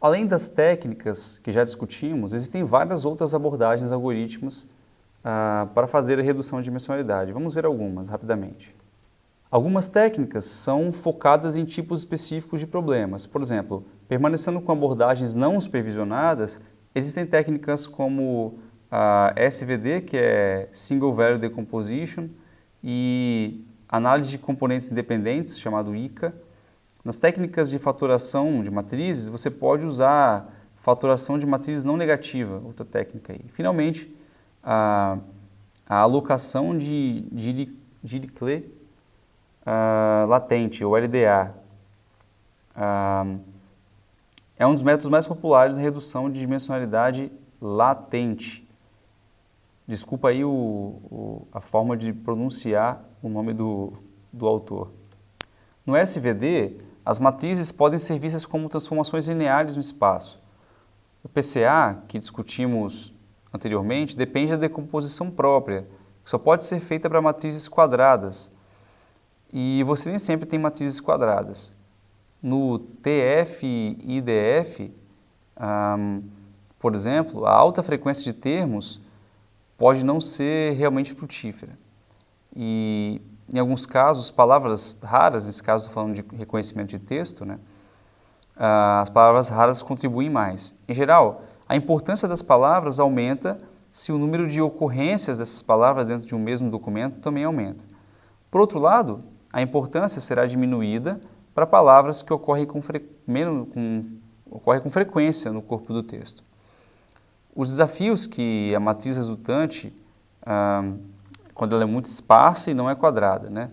Além das técnicas que já discutimos, existem várias outras abordagens algorítmicas para fazer a redução de dimensionalidade. Vamos ver algumas rapidamente. Algumas técnicas são focadas em tipos específicos de problemas. Por exemplo, permanecendo com abordagens não supervisionadas, existem técnicas como a SVD, que é Single Value Decomposition, e análise de componentes independentes, chamado ICA. Nas técnicas de faturação de matrizes, você pode usar faturação de matrizes não negativa, outra técnica aí. Finalmente, a alocação de Dirichlet latente, ou LDA, é um dos métodos mais populares de redução de dimensionalidade latente. Desculpa aí a forma de pronunciar o nome do autor. No SVD, as matrizes podem ser vistas como transformações lineares no espaço. O PCA, que discutimos anteriormente, depende da decomposição própria, que só pode ser feita para matrizes quadradas. E você nem sempre tem matrizes quadradas. No TF e IDF, por exemplo, a alta frequência de termos pode não ser realmente frutífera. E, em alguns casos, palavras raras, nesse caso estou falando de reconhecimento de texto, né? As palavras raras contribuem mais. Em geral, a importância das palavras aumenta se o número de ocorrências dessas palavras dentro de um mesmo documento também aumenta. Por outro lado, a importância será diminuída para palavras que ocorrem com frequência no corpo do texto. Os desafios que a matriz resultante, quando ela é muito esparsa e não é quadrada, né?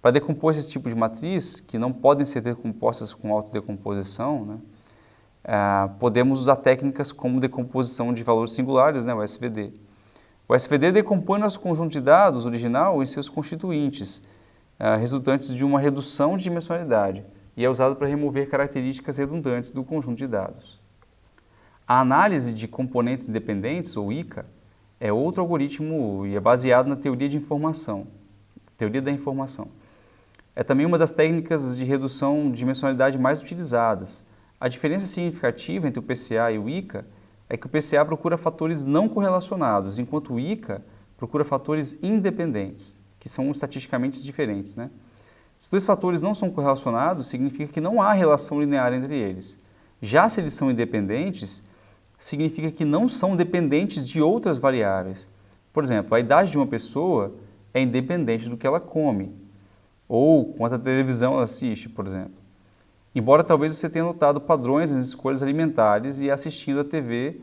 Para decompor esse tipo de matriz, que não podem ser decompostas com autodecomposição, né? Podemos usar técnicas como decomposição de valores singulares, né? O SVD. O SVD decompõe nosso conjunto de dados original em seus constituintes, resultantes de uma redução de dimensionalidade, e é usado para remover características redundantes do conjunto de dados. A análise de componentes independentes, ou ICA, é outro algoritmo e é baseado na teoria da informação. É também uma das técnicas de redução de dimensionalidade mais utilizadas. A diferença significativa entre o PCA e o ICA é que o PCA procura fatores não correlacionados, enquanto o ICA procura fatores independentes, que são estatisticamente diferentes, né? Se dois fatores não são correlacionados, significa que não há relação linear entre eles. Já se eles são independentes, significa que não são dependentes de outras variáveis. Por exemplo, a idade de uma pessoa é independente do que ela come, ou quanta televisão ela assiste, por exemplo. Embora talvez você tenha notado padrões nas escolhas alimentares e assistindo a TV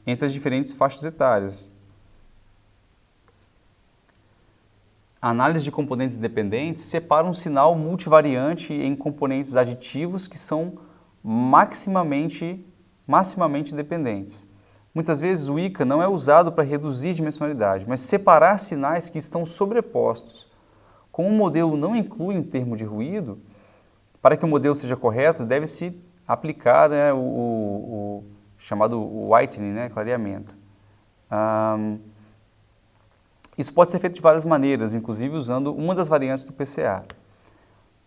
entre as diferentes faixas etárias. A análise de componentes dependentes separa um sinal multivariante em componentes aditivos que são maximamente dependentes. Muitas vezes o ICA não é usado para reduzir dimensionalidade, mas separar sinais que estão sobrepostos. Como o modelo não inclui um termo de ruído, para que o modelo seja correto, deve-se aplicar, né, o chamado whitening, né, clareamento. Isso pode ser feito de várias maneiras, inclusive usando uma das variantes do PCA.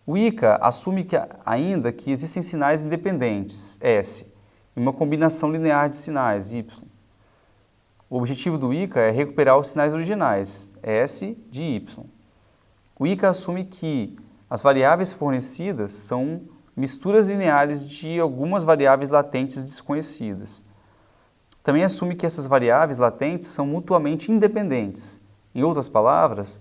O ICA assume ainda que existem sinais independentes, S, e uma combinação linear de sinais, Y. O objetivo do ICA é recuperar os sinais originais, S de Y. O ICA assume que as variáveis fornecidas são misturas lineares de algumas variáveis latentes desconhecidas. Também assume que essas variáveis latentes são mutuamente independentes. Em outras palavras,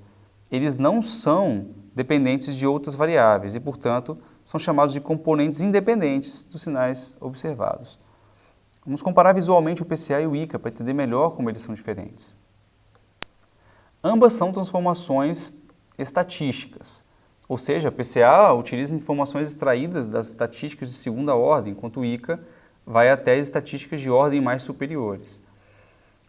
eles não são dependentes de outras variáveis e, portanto, são chamados de componentes independentes dos sinais observados. Vamos comparar visualmente o PCA e o ICA para entender melhor como eles são diferentes. Ambas são transformações estatísticas, ou seja, a PCA utiliza informações extraídas das estatísticas de segunda ordem, enquanto o ICA vai até as estatísticas de ordem mais superiores.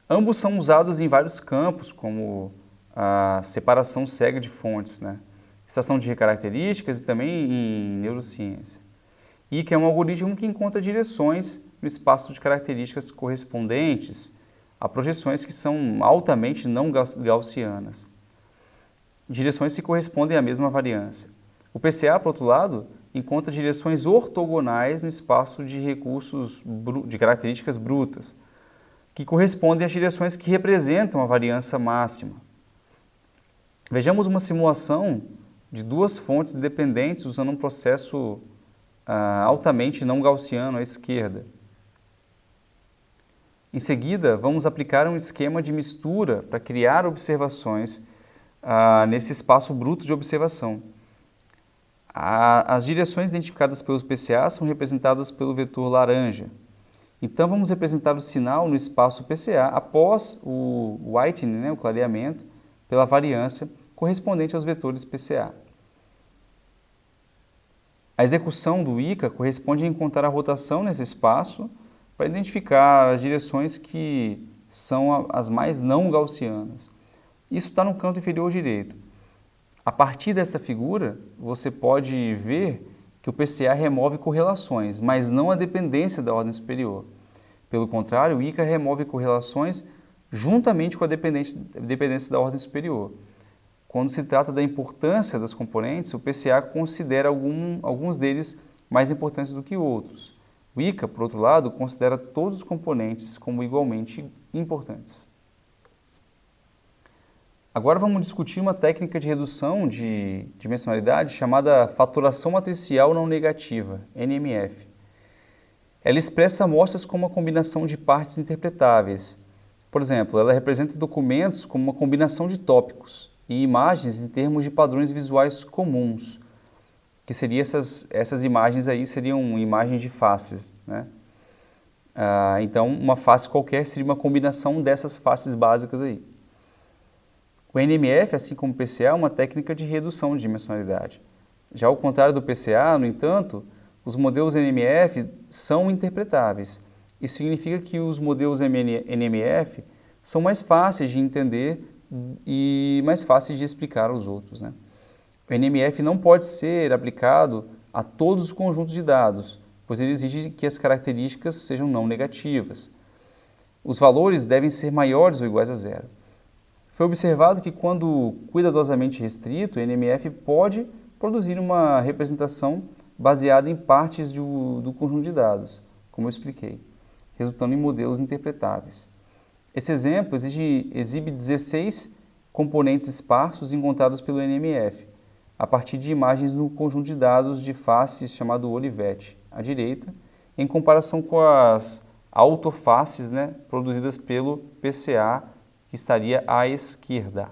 Ambos são usados em vários campos, como a separação cega de fontes, né? Extração de características e também em neurociência. ICA é um algoritmo que encontra direções no espaço de características correspondentes a projeções que são altamente não gaussianas. Direções que correspondem à mesma variância. O PCA, por outro lado, encontra direções ortogonais no espaço de recursos de características brutas, que correspondem às direções que representam a variância máxima. Vejamos uma simulação de duas fontes independentes usando um processo altamente não gaussiano à esquerda. Em seguida, vamos aplicar um esquema de mistura para criar observações nesse espaço bruto de observação. As direções identificadas pelos PCA são representadas pelo vetor laranja. Então, vamos representar o sinal no espaço PCA após o whitening, né, o clareamento, pela variância correspondente aos vetores PCA. A execução do ICA corresponde a encontrar a rotação nesse espaço para identificar as direções que são as mais não gaussianas. Isso está no canto inferior direito. A partir desta figura, você pode ver que o PCA remove correlações, mas não a dependência da ordem superior. Pelo contrário, o ICA remove correlações juntamente com a dependência da ordem superior. Quando se trata da importância das componentes, o PCA considera alguns deles mais importantes do que outros. O ICA, por outro lado, considera todos os componentes como igualmente importantes. Agora vamos discutir uma técnica de redução de dimensionalidade chamada fatoração matricial não negativa, NMF. Ela expressa amostras como uma combinação de partes interpretáveis. Por exemplo, ela representa documentos como uma combinação de tópicos e imagens em termos de padrões visuais comuns, que seriam essas imagens aí seriam imagens de faces, né? Então, uma face qualquer seria uma combinação dessas faces básicas aí. O NMF, assim como o PCA, é uma técnica de redução de dimensionalidade. Já ao contrário do PCA, no entanto, os modelos NMF são interpretáveis. Isso significa que os modelos NMF são mais fáceis de entender e mais fáceis de explicar aos outros, né? O NMF não pode ser aplicado a todos os conjuntos de dados, pois ele exige que as características sejam não negativas. Os valores devem ser maiores ou iguais a zero. Foi observado que quando cuidadosamente restrito, o NMF pode produzir uma representação baseada em partes do conjunto de dados, como eu expliquei, resultando em modelos interpretáveis. Esse exemplo exibe 16 componentes esparsos encontrados pelo NMF, a partir de imagens no conjunto de dados de faces chamado Olivetti, à direita, em comparação com as autofaces, né, produzidas pelo PCA, que estaria à esquerda.